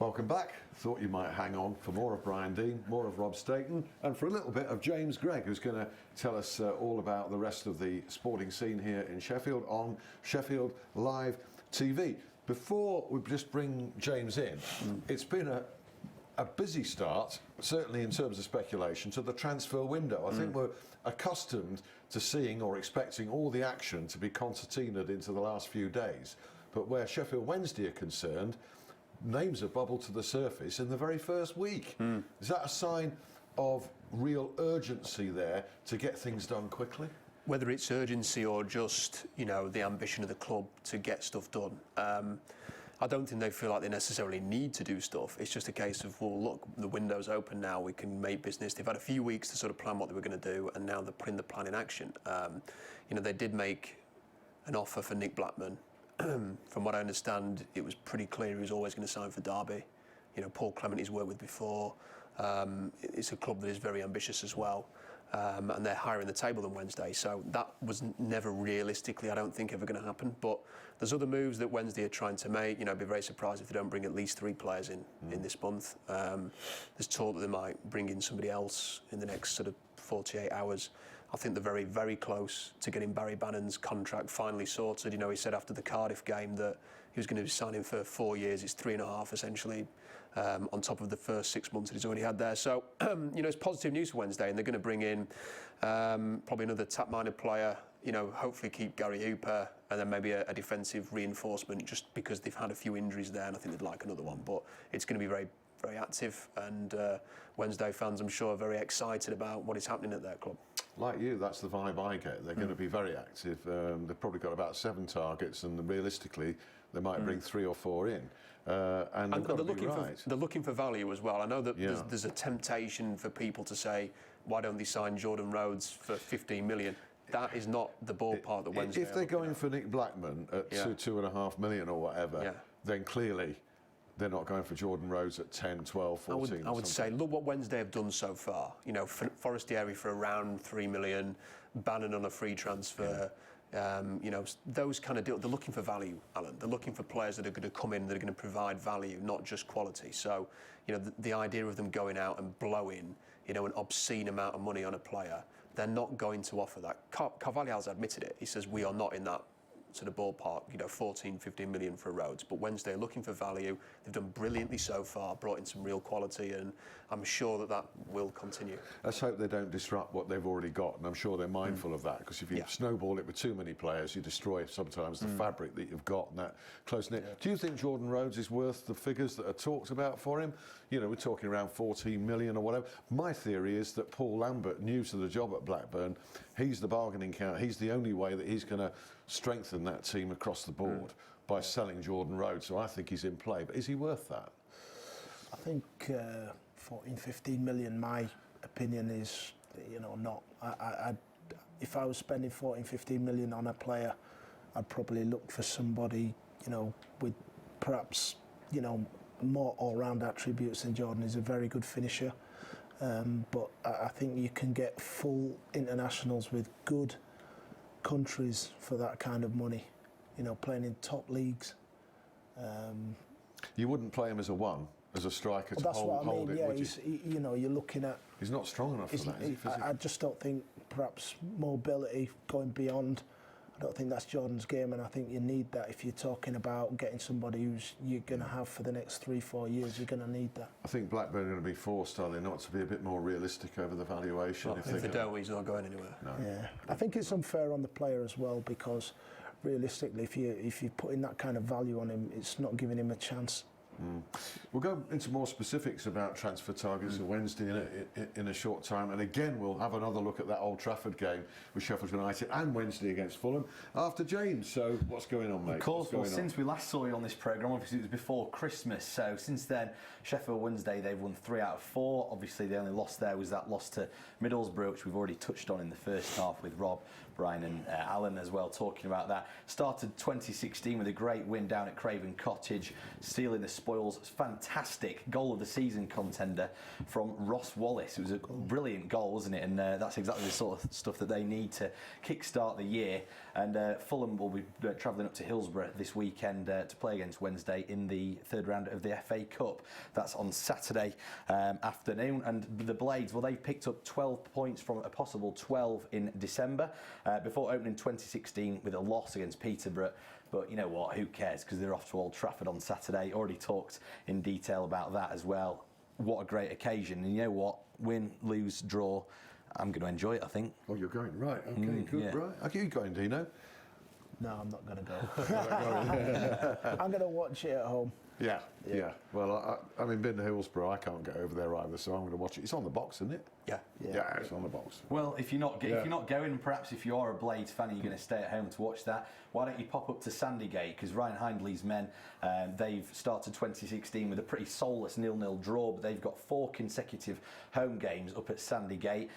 Welcome back. Thought you might hang on for more of Brian Deane, more of Rob Staton, and for a little bit of James Gregg, who's going to tell us all about the rest of the sporting scene here in Sheffield on Sheffield Live TV. Before we just bring James in, it's been a busy start, certainly in terms of speculation, to the transfer window. I think we're accustomed to seeing or expecting all the action to be concertinaed into the last few days. But where Sheffield Wednesday are concerned, names have bubbled to the surface in the very first week. Is that a sign of real urgency there to get things done quickly? Whether it's urgency or just, the ambition of the club to get stuff done. I don't think they feel like they necessarily need to do stuff. It's just a case of, well, look, the window's open now, we can make business. They've had a few weeks to sort of plan what they were going to do, and now they're putting the plan in action. They did make an offer for Nick Blackman. From what I understand, it was pretty clear he was always going to sign for Derby. Paul Clement he's worked with before. It's a club that is very ambitious as well. And they're higher in the table than Wednesday. So that was never realistically, I don't think, ever going to happen. But there's other moves that Wednesday are trying to make. I'd be very surprised if they don't bring at least 3 players in this month. There's talk that they might bring in somebody else in the next sort of 48 hours. I think they're very, very close to getting Barry Bannon's contract finally sorted. He said after the Cardiff game that he was going to be signing for 4 years. It's 3.5 essentially, on top of the first 6 months that he's already had there. So, it's positive news for Wednesday, and they're going to bring in probably another tap-minded player. Hopefully keep Gary Hooper, and then maybe a defensive reinforcement, just because they've had a few injuries there, and I think they'd like another one. But it's going to be very, very active, and Wednesday fans, I'm sure, are very excited about what is happening at their club. Like you, that's the vibe I get. They're going to be very active. They've probably got about 7 targets, and realistically, they might bring 3 or 4 in. And they've got to be right. They're looking for value as well. I know that there's a temptation for people to say, why don't they sign Jordan Rhodes for 15 million? That is not the ballpark that Wednesday. If they're going for Nick Blackman at 2.5 million or whatever, then clearly they're not going for Jordan Rhodes at 10, 12, 14. I would say, look what Wednesday have done so far. Forestieri for around 3 million, Bannon on a free transfer. Those kind of deals. They're looking for value, Alan. They're looking for players that are going to come in, that are going to provide value, not just quality. So, the idea of them going out and blowing, an obscene amount of money on a player, they're not going to offer that. Carvalhal's admitted it. He says, we are not in that sort of ballpark, 14, 15 million for Rhodes. But Wednesday are looking for value. They've done brilliantly so far, brought in some real quality, and I'm sure that will continue. Let's hope they don't disrupt what they've already got, and I'm sure they're mindful of that, because if you snowball it with too many players, you destroy sometimes the fabric that you've got and that close-knit. Yeah. Do you think Jordan Rhodes is worth the figures that are talked about for him? We're talking around 14 million or whatever. My theory is that Paul Lambert, new to the job at Blackburn, he's the bargaining count. He's the only way that he's going to strengthen that team across the board by selling Jordan Rhodes. So I think he's in play. But is he worth that? I think 14, 15 million, my opinion is, not. If I was spending 14, 15 million on a player, I'd probably look for somebody, with perhaps, more all-round attributes than Jordan. He's a very good finisher. But I think you can get full internationals with good countries for that kind of money, playing in top leagues. You wouldn't play him as a striker to hold it, would you? You're looking at... He's not strong enough for that, is he? I just don't think perhaps mobility going beyond... I don't think that's Jordan's game, and I think you need that if you're talking about getting somebody who's you're going to have for the next 3-4 years. You're going to need that. I think Blackburn are going to be forced, are they not, to be a bit more realistic over the valuation? Well, if they don't, he's not going anywhere. No. Yeah, I think it's unfair on the player as well, because realistically, if you're putting that kind of value on him, it's not giving him a chance. We'll go into more specifics about transfer targets on Wednesday in a short time, and again we'll have another look at that Old Trafford game with Sheffield United and Wednesday against Fulham after James. So what's going on, mate? Of course, well, since we last saw you on this programme, obviously it was before Christmas, so since then Sheffield Wednesday, they've won 3 out of 4. Obviously the only loss there was that loss to Middlesbrough, which we've already touched on in the first half with Rob Brian and Alan as well talking about that. Started 2016 with a great win down at Craven Cottage, stealing the spoils. Fantastic goal of the season contender from Ross Wallace. It was a brilliant goal, wasn't it? And that's exactly the sort of stuff that they need to kick-start the year. And Fulham will be travelling up to Hillsborough this weekend to play against Wednesday in the third round of the FA Cup. That's on Saturday afternoon. And the Blades, well, they've picked up 12 points from a possible 12 in December before opening 2016 with a loss against Peterborough. But you know what, who cares, because they're off to Old Trafford on Saturday. Already talked in detail about that as well. What a great occasion. And you know what, win, lose, draw, I'm going to enjoy it, I think. Oh, you're going, right. Okay, good, yeah. right. Are you going, Dino? No, I'm not going to go. I'm going to watch it at home. Yeah. Well, I mean, been to Hillsborough, I can't get over there either, so I'm going to watch it. It's on the box, isn't it? Yeah. Yeah, it's on the box. Well, if you're not going, perhaps if you are a Blades fan and you're going to stay at home to watch that, why don't you pop up to Sandygate? Because Ryan Hindley's men, they've started 2016 with a pretty soulless 0-0 draw, but they've got 4 consecutive home games up at Sandygate,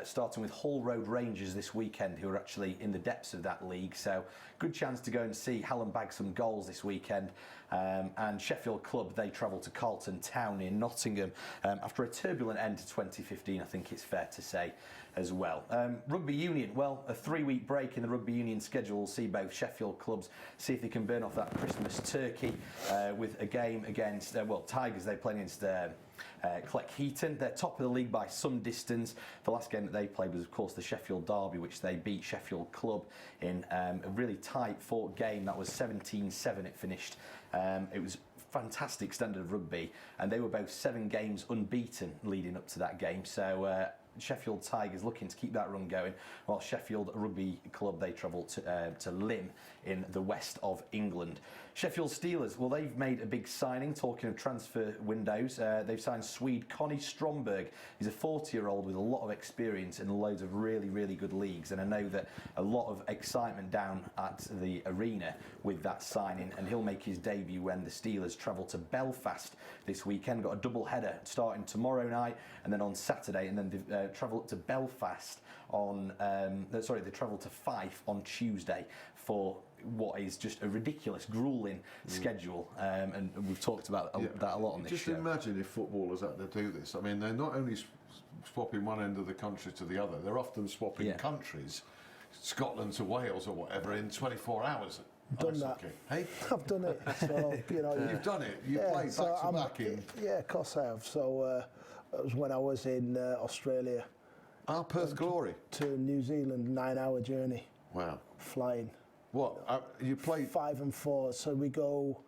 starting with Hull Road Rangers this weekend, who are actually in the depths of that league. So good chance to go and see Hallam bag some goals this weekend. And Sheffield Club, they travel to Carlton Town in Nottingham after a turbulent end to 2015, I think it's fair to say as well. Rugby Union, well, a 3-week break in the Rugby Union schedule will see both Sheffield clubs see if they can burn off that Christmas turkey with a game against, Tigers, they play against Cleckheaton. They're top of the league by some distance. The last game that they played was, of course, the Sheffield Derby, which they beat Sheffield Club in a really tight fought game. That was 17-7 it finished. It was fantastic standard of rugby, and they were both 7 games unbeaten leading up to that game. So Sheffield Tigers looking to keep that run going, while Sheffield Rugby Club, they travel to Lymm in the west of England. Sheffield Steelers, well, they've made a big signing. Talking of transfer windows, they've signed Swede Connie Stromberg. He's a 40-year-old with a lot of experience in loads of really, really good leagues, and I know that a lot of excitement down at the arena with that signing, and he'll make his debut when the Steelers travel to Belfast this weekend. Got a double header starting tomorrow night and then on Saturday, and then they travel up to Belfast on they travel to Fife on Tuesday for what is just a ridiculous, gruelling schedule, and we've talked about that a lot on this show. Just imagine if footballers had to do this. I mean, they're not only swapping one end of the country to the other, they're often swapping countries, Scotland to Wales or whatever, in 24 hours. Done that. Hey? I've done it. So, You've done it. You've played back to back in. Yeah, of course I have. So it was when I was in Australia. Perth Glory. To New Zealand, 9-hour journey. Wow. Flying. What? You played 5 and 4. So we go.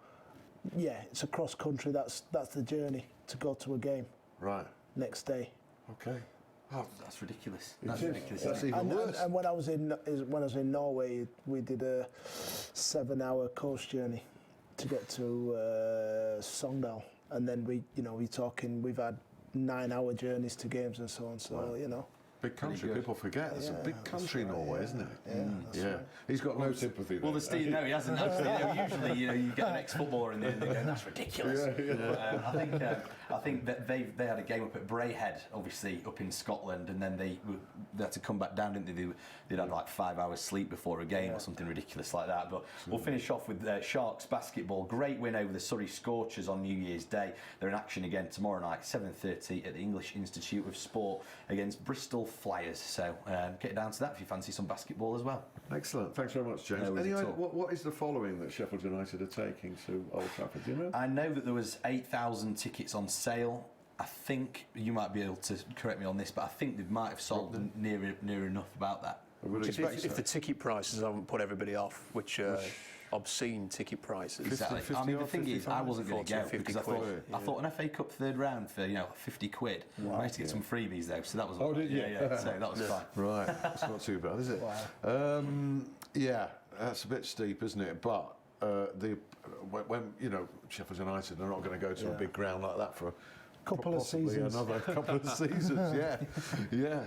Yeah, it's across country. That's the journey to go to a game. Right. Next day. Okay. Oh, that's ridiculous. That's ridiculous. That's even worse. And when I was in Norway, we did a 7-hour coast journey to get to Sogndal, and then we've had 9-hour journeys to games and so on. So wow. Big country, people forget. It's a big country, Norway, isn't it? Yeah. Right. He's got no sympathy. Well, no, he hasn't. Usually, you get an ex-footballer in there and they go, "That's ridiculous." I think that they had a game up at Braehead, obviously up in Scotland, and then they had to come back down, didn't they? They'd had like 5 hours sleep before a game or something ridiculous like that. But we'll finish off with Sharks basketball. Great win over the Surrey Scorchers on New Year's Day. They're in action again tomorrow night, 7:30 at the English Institute of Sport against Bristol Flyers. So get down to that if you fancy some basketball as well. Excellent. Thanks very much, James. Anyway, what is the following that Sheffield United are taking to Old Trafford? Do you know? I know that there was 8,000 tickets on sale. I think you might be able to correct me on this, but I think they might have sold near enough about that. If the ticket prices haven't put everybody off, which obscene ticket prices. Exactly. 50 I mean, the or thing is, I wasn't going to go because I thought an FA Cup third round for 50 quid. Wow. I managed to get some freebies though, so that was. Oh, did you? Yeah. So that was fine. Right, that's not too bad, is it? Wow. Yeah, that's a bit steep, isn't it? But when Sheffield United are not going to go to a big ground like that for couple of seasons. Another couple of seasons, yeah.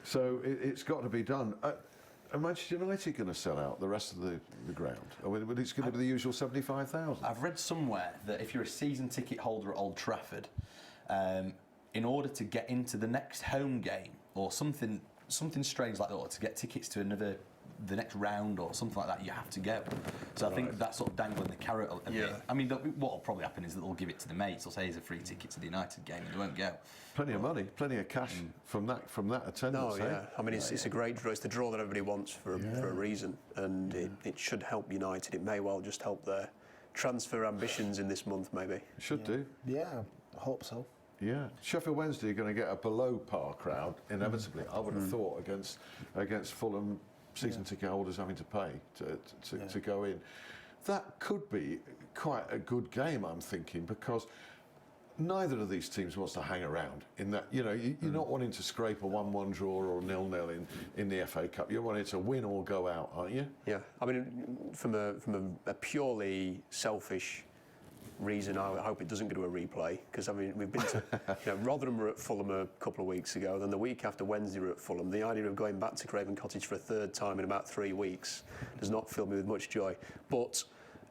So it's got to be done. Are Manchester United going to sell out the rest of the ground? Or it's going to be the usual 75,000? I've read somewhere that if you're a season ticket holder at Old Trafford, in order to get into the next home game or something something strange like that, or to get tickets to the next round or something like that, you have to go. So I think that's sort of dangling the carrot a bit. I mean, what will probably happen is that they'll give it to the mates. They'll say, here's a free ticket to the United game, and they won't go. Plenty of money, plenty of cash from that attendance. No, yeah. I mean, it's a great draw. It's the draw that everybody wants for a reason, and it should help United. It may well just help their transfer ambitions in this month, maybe. It should do. Yeah, I hope so. Yeah, Sheffield Wednesday are going to get a below par crowd inevitably. I would have thought against Fulham season ticket holders having to pay to go in. That could be quite a good game, I'm thinking, because neither of these teams wants to hang around in that. You know, you're not wanting to scrape a 1-1 draw or 0-0 in the FA Cup. You're wanting to win or go out, aren't you? Yeah, I mean, from a purely selfish reason, I hope it doesn't go to a replay, because I mean, we've been to Rotherham were at Fulham a couple of weeks ago, then the week after Wednesday were at Fulham. The idea of going back to Craven Cottage for a third time in about 3 weeks does not fill me with much joy, but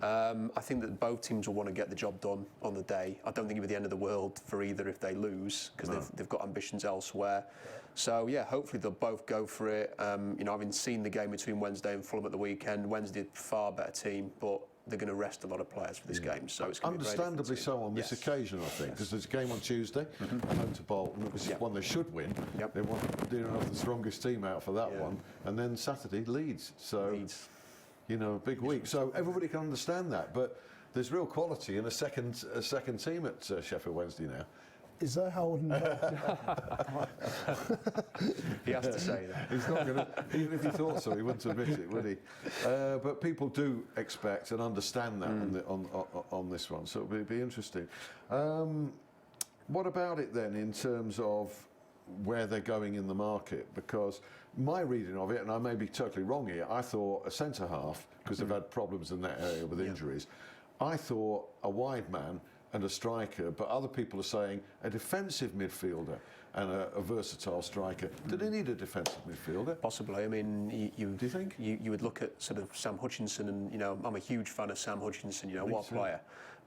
I think that both teams will want to get the job done on the day. I don't think it'll be the end of the world for either if they lose, because they've got ambitions elsewhere. So yeah, hopefully they'll both go for it. Having seen the game between Wednesday and Fulham at the weekend, Wednesday far better team, but they're going to rest a lot of players for this game, so it's going to be understandably so on this occasion, I think, because there's a game on Tuesday, home to Bolton. It was one they should win. They want dear enough the strongest team out for that one, and then Saturday Leeds. So a big week. So everybody can understand that, but there's real quality in a second team at Sheffield Wednesday now. Is that how? He has to say that. He's not going to, even if he thought so, he wouldn't admit it, would he? But people do expect and understand that on this one, so it'll be interesting. What about it then in terms of where they're going in the market? Because my reading of it, and I may be totally wrong here, I thought a centre half, because they've had problems in that area with injuries, I thought a wide man and a striker, but other people are saying a defensive midfielder and a versatile striker. Do they need a defensive midfielder? Possibly. I mean, do you think? You would look at sort of Sam Hutchinson, and I'm a huge fan of Sam Hutchinson. What a player,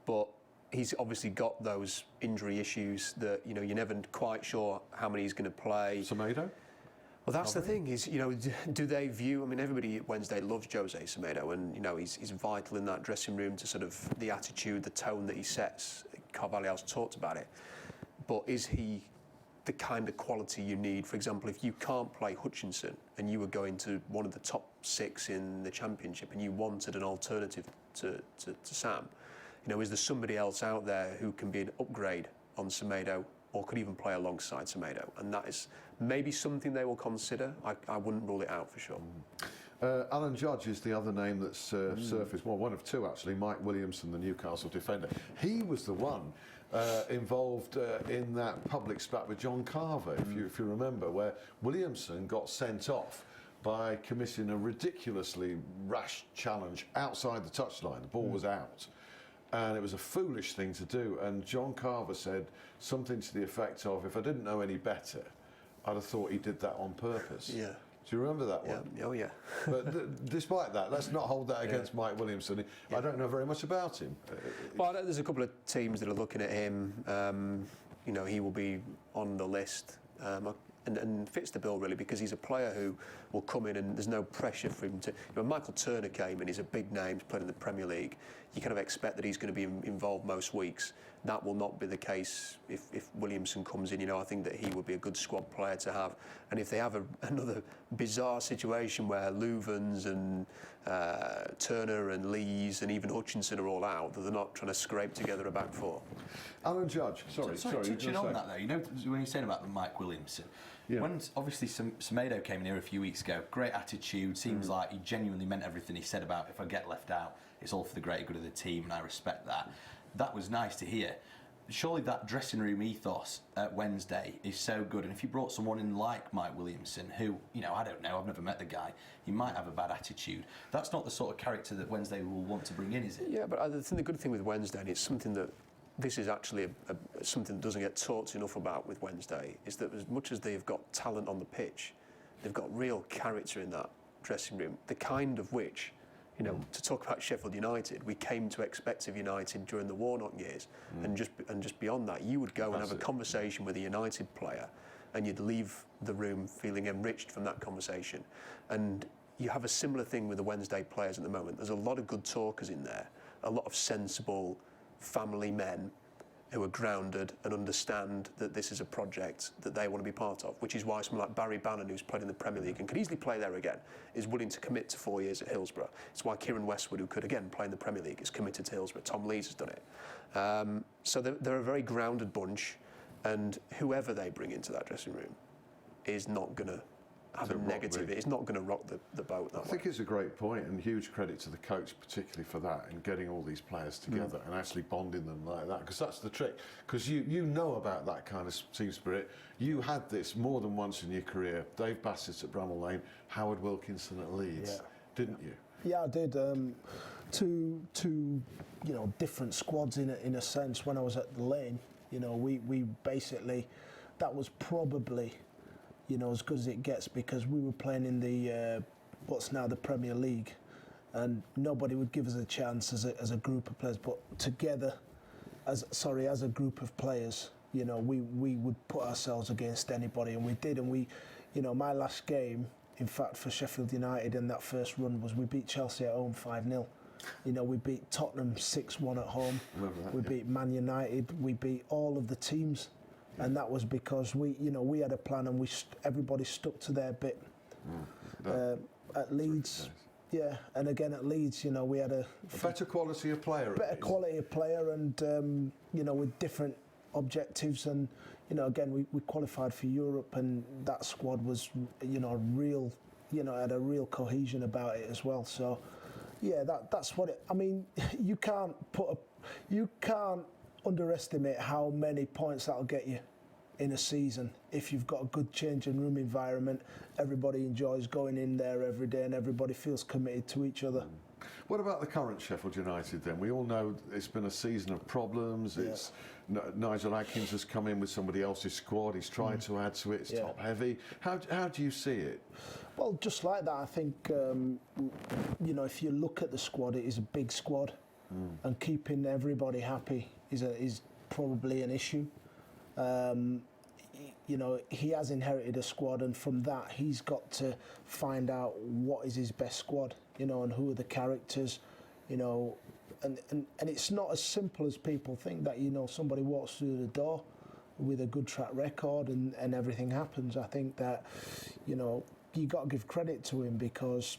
but he's obviously got those injury issues that you're never quite sure how many he's going to play. Semedo? Well, that's the thing is, do they view? I mean, everybody at Wednesday loves Jose Semedo, and he's vital in that dressing room to sort of the attitude, the tone that he sets. Carvalho's talked about it, but is he the kind of quality you need? For example, if you can't play Hutchinson and you were going to one of the top 6 in the Championship and you wanted an alternative to Sam, is there somebody else out there who can be an upgrade on Semedo, or could even play alongside Semedo? And that is maybe something they will consider. I wouldn't rule it out for sure. Alan Judge is the other name that's surfaced. Well, one of two actually. Mike Williamson, the Newcastle defender. He was the one involved in that public spat with John Carver, if you remember, where Williamson got sent off by committing a ridiculously rash challenge outside the touchline. The ball was out. And it was a foolish thing to do. And John Carver said something to the effect of, if I didn't know any better, I'd have thought he did that on purpose. Yeah. Do you remember that one? Oh, yeah. But despite that, let's not hold that against Mike Williamson. I don't know very much about him. Well, there's a couple of teams that are looking at him. He will be on the list. And fits the bill really, because he's a player who will come in and there's no pressure for him to. When Michael Turner came in, he's a big name, he's played in the Premier League. You kind of expect that he's going to be involved most weeks. That will not be the case if Williamson comes in. I think that he would be a good squad player to have. And if they have another bizarre situation where Louvens and Turner and Lees and even Hutchinson are all out, that they're not trying to scrape together a back four. Alan Judge, sorry. Touching on that though, when you're saying about Mike Williamson, when obviously Semedo came in here a few weeks ago, great attitude, seems like he genuinely meant everything he said about if I get left out, it's all for the greater good of the team, and I respect that. That was nice to hear. Surely that dressing room ethos at Wednesday is so good, and if you brought someone in like Mike Williamson, who, I don't know, I've never met the guy, he might have a bad attitude. That's not the sort of character that Wednesday will want to bring in, is it? Yeah, but I think the good thing with Wednesday, and it's something that this is actually something that doesn't get talked enough about with Wednesday, is that as much as they've got talent on the pitch, they've got real character in that dressing room, the kind of which, to talk about Sheffield United, we came to expect of United during the Warnock years, and just beyond that, you would go and have a conversation with a United player, and you'd leave the room feeling enriched from that conversation. And you have a similar thing with the Wednesday players at the moment. There's a lot of good talkers in there, a lot of sensible family men who are grounded and understand that this is a project that they want to be part of, which is why someone like Barry Bannon, who's played in the Premier League and could easily play there again, is willing to commit to 4 years at Hillsborough. It's why Kieran Westwood, who could again play in the Premier League, is committed to Hillsborough. Tom Lees has done it. So they're a very grounded bunch, and whoever they bring into that dressing room is not going to have a negative. It's not going to rock the boat that way. I think it's a great point, and huge credit to the coach particularly for that, and getting all these players together and actually bonding them like that, because that's the trick. Because you know about that kind of team spirit. You had this more than once in your career. Dave Bassett at Bramall Lane, Howard Wilkinson at Leeds, didn't you? Yeah, I did. Two different squads in a sense. When I was at the Lane, we basically, that was probably, as good as it gets, because we were playing in the what's now the Premier League, and nobody would give us a chance as a group of players. But together, as a group of players, we would put ourselves against anybody, and we did. And we, my last game, in fact, for Sheffield United in that first run we beat Chelsea at home 5-0. We beat Tottenham 6-1 at home. We beat Man United. We beat all of the teams. And that was because we had a plan, and everybody stuck to their bit. At Leeds, and again at Leeds, we had a better quality of player. Better quality of player, and with different objectives, and again we qualified for Europe, and that squad was real, had a real cohesion about it as well. So that's what it. I mean, you can't underestimate how many points that'll get you in a season if you've got a good changing room environment. Everybody enjoys going in there every day, and everybody feels committed to each other. What about the current Sheffield United then? We all know it's been a season of problems. It's Nigel Adkins has come in with somebody else's squad. He's tried to add to it. It's top heavy. How do you see it? Well, just like that, I think if you look at the squad, it is a big squad, and keeping everybody happy is probably an issue. He has inherited a squad, and from that he's got to find out what is his best squad, and who are the characters, and it's not as simple as people think that, somebody walks through the door with a good track record and everything happens. I think that, you got to give credit to him, because,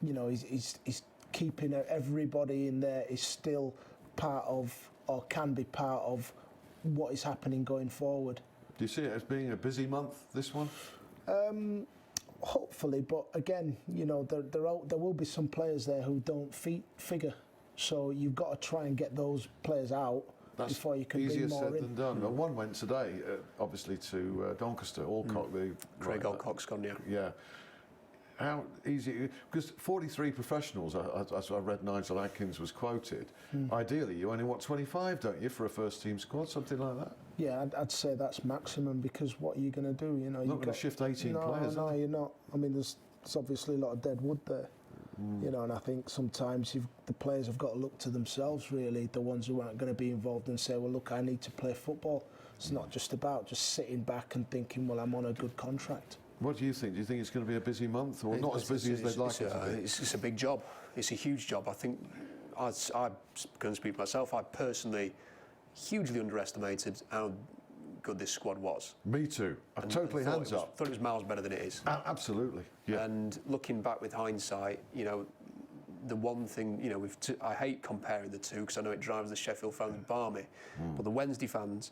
he's keeping everybody in there is still part of, or can be part of, what is happening going forward. Do you see it as being a busy month, this one? Hopefully, but again, there will be some players there who don't figure. So you've got to try and get those players out before you can easier bring more said in. than done. And one went today, obviously, to Doncaster. Alcock, Craig Alcock's gone, Yeah. How easy? Because 43 professionals, as I read Nigel Adkins was quoted. Ideally, you only want 25, don't you, for a first-team squad, something like that? Yeah, I'd say that's maximum, because what are you going to do? You're not going to shift 18 players. No, you're not. I mean, there's obviously a lot of dead wood there. And I think sometimes the players have got to look to themselves, really, the ones who aren't going to be involved, and say, well, look, I need to play football. It's not just about just sitting back and thinking, well, I'm on a good contract. What do you think? Do you think it's going to be a busy month, or not as busy as they'd like it to be? It's a big job. It's a huge job. I think, I'm going to speak for myself, I personally hugely underestimated how good this squad was. Me too. Totally hands up. Thought it was miles better than it is. Absolutely. Yeah. And looking back with hindsight, the one thing, I hate comparing the two, because I know it drives the Sheffield fans balmy, but the Wednesday fans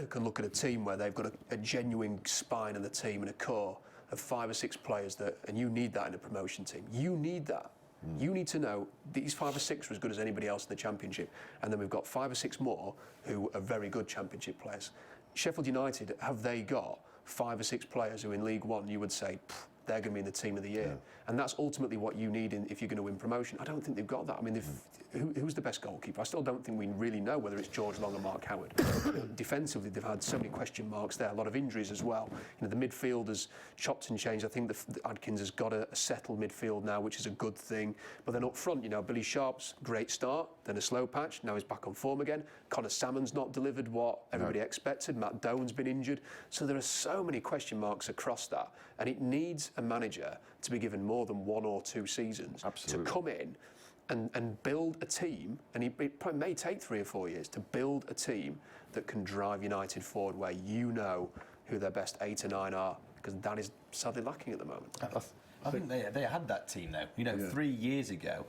can look at a team where they've got a genuine spine in the team and a core of 5 or 6 players and you need that in a promotion team. You need that. You need to know these 5 or 6 are as good as anybody else in the Championship, and then we've got 5 or 6 more who are very good Championship players. Sheffield United, have they got 5 or 6 players who in League One you would say, they're going to be in the team of the year. And that's ultimately what you need if you're going to win promotion. I don't think they've got that. I mean, who's the best goalkeeper? I still don't think we really know whether it's George Long or Mark Howard. Defensively, they've had so many question marks there, a lot of injuries as well. You know, the midfield has chopped and changed. I think Adkins has got a settled midfield now, which is a good thing. But then up front, you know, Billy Sharp's great start, then a slow patch, now he's back on form again. Connor Salmon's not delivered what everybody expected. Matt Doan's been injured. So there are so many question marks across that. And it needs a manager to be given more than 1 or 2 seasons to come in and build a team, and it probably may take 3 or 4 years to build a team that can drive United forward, where you know who their best 8 or 9 are, because that is sadly lacking at the moment. I think they had that team though. You know, 3 years ago,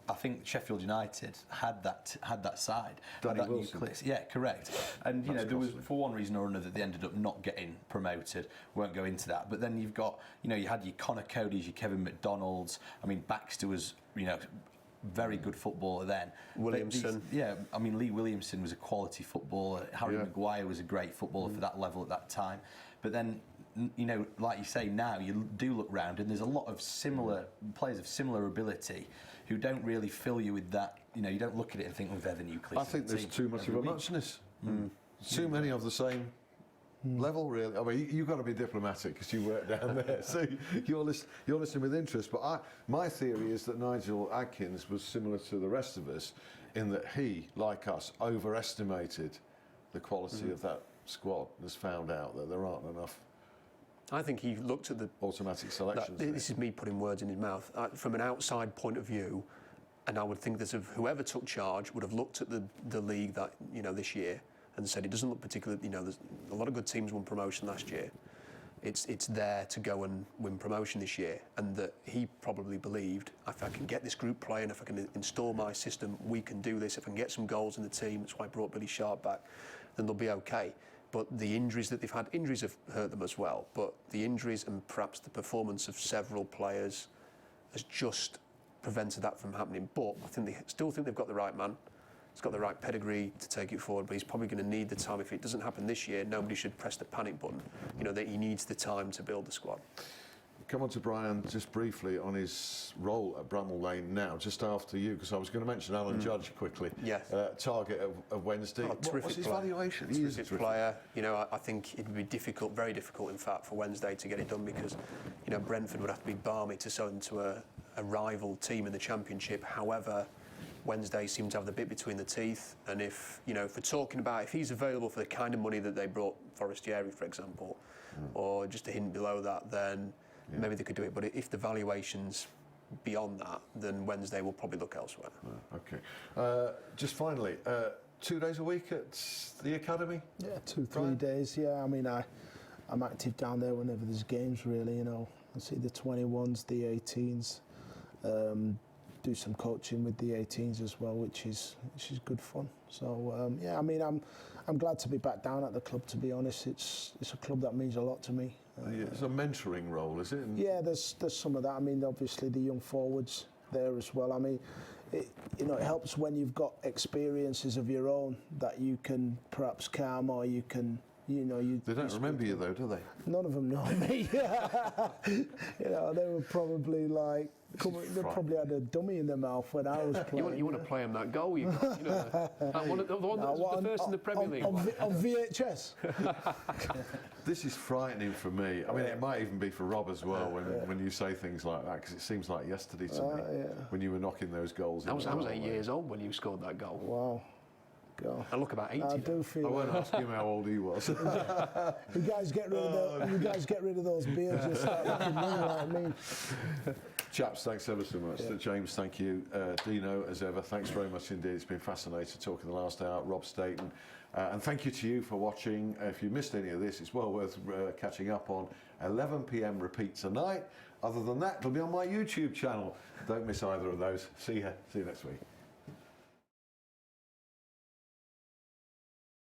I think Sheffield United had that side. Danny that Wilson. nucleus. Yeah, correct. And you know, there was, for one reason or another, they ended up not getting promoted. Won't go into that. But then you've got, you know, you had your Connor Codys, your Kevin McDonalds. I mean, Baxter was, you know, very good footballer then. Williamson. I mean, Lee Williamson was a quality footballer. Harry Maguire was a great footballer for that level at that time. But then, you know, like you say, now you do look round and there's a lot of similar players of similar ability who don't really fill you with that. You know, you don't look at it and think, oh, they're the nucleus. I think there's too much of a muchness. Too many of the same level, really. I mean, you've got to be diplomatic because you work down there, so you're listening with interest. But my theory is that Nigel Adkins was similar to the rest of us in that he, like us, overestimated the quality of that squad and has found out that there aren't enough. I think he looked at the automatic selections. This is me putting words in his mouth. From an outside point of view, and I would think that whoever took charge would have looked at the league that, you know, this year and said it doesn't look particularly, you know, there's a lot of good teams won promotion last year. It's there to go and win promotion this year, and that he probably believed, if I can get this group playing, if I can install my system, we can do this. If I can get some goals in the team, that's why I brought Billy Sharp back, then they'll be okay. But the injuries that they've had, injuries have hurt them as well, but the injuries and perhaps the performance of several players has just prevented that from happening. But I think they still think they've got the right man. He's got the right pedigree to take it forward, but he's probably going to need the time. If it doesn't happen this year, nobody should press the panic button. You know, that he needs the time to build the squad. Come on to Brian just briefly on his role at Bramall Lane now, just after you, because I was going to mention Alan Judge quickly. Yes. Target of Wednesday. What's his valuation? He is a terrific player. You know, I think it'd be difficult, very difficult, in fact, for Wednesday to get it done, because, you know, Brentford would have to be balmy to sell into a rival team in the Championship. However, Wednesday seemed to have the bit between the teeth, and if we're talking about if he's available for the kind of money that they brought Forestieri, for example, or just a hint below that, then maybe they could do it. But if the valuation's beyond that, then Wednesday will probably look elsewhere. Okay. Just finally, 2 days a week at the academy? Yeah, 2-3 days. Yeah, I mean, I'm active down there whenever there's games. Really, you know, I see the 21s, the 18s. Do some coaching with the 18s as well, which is good fun. So yeah, I mean, I'm glad to be back down at the club. To be honest, it's a club that means a lot to me. It's a mentoring role, is it? Yeah, there's some of that. I mean, obviously the young forwards there as well. I mean, it helps when you've got experiences of your own that you can perhaps calm, or you can. They don't remember you though, do they? None of them know me. You know, they were probably like, they probably had a dummy in their mouth when I was playing. You want to play them that goal, you got, the one that was the first in the Premier League. On VHS. This is frightening for me. I mean, it might even be for Rob as well when you say things like that, because it seems like yesterday to me when you were knocking those goals. I was 8 years old when you scored that goal. Wow. God. I look about 80. I do feel. I won't ask him how old he was. You guys get rid of those beards. You start looking young like me. Chaps, thanks ever so much. James, thank you. Dino, as ever, thanks very much indeed. It's been fascinating talking the last hour. Rob Staton. And thank you to you for watching. If you missed any of this, it's well worth catching up on. 11 p.m. repeat tonight. Other than that, it'll be on my YouTube channel. Don't miss either of those. See you next week.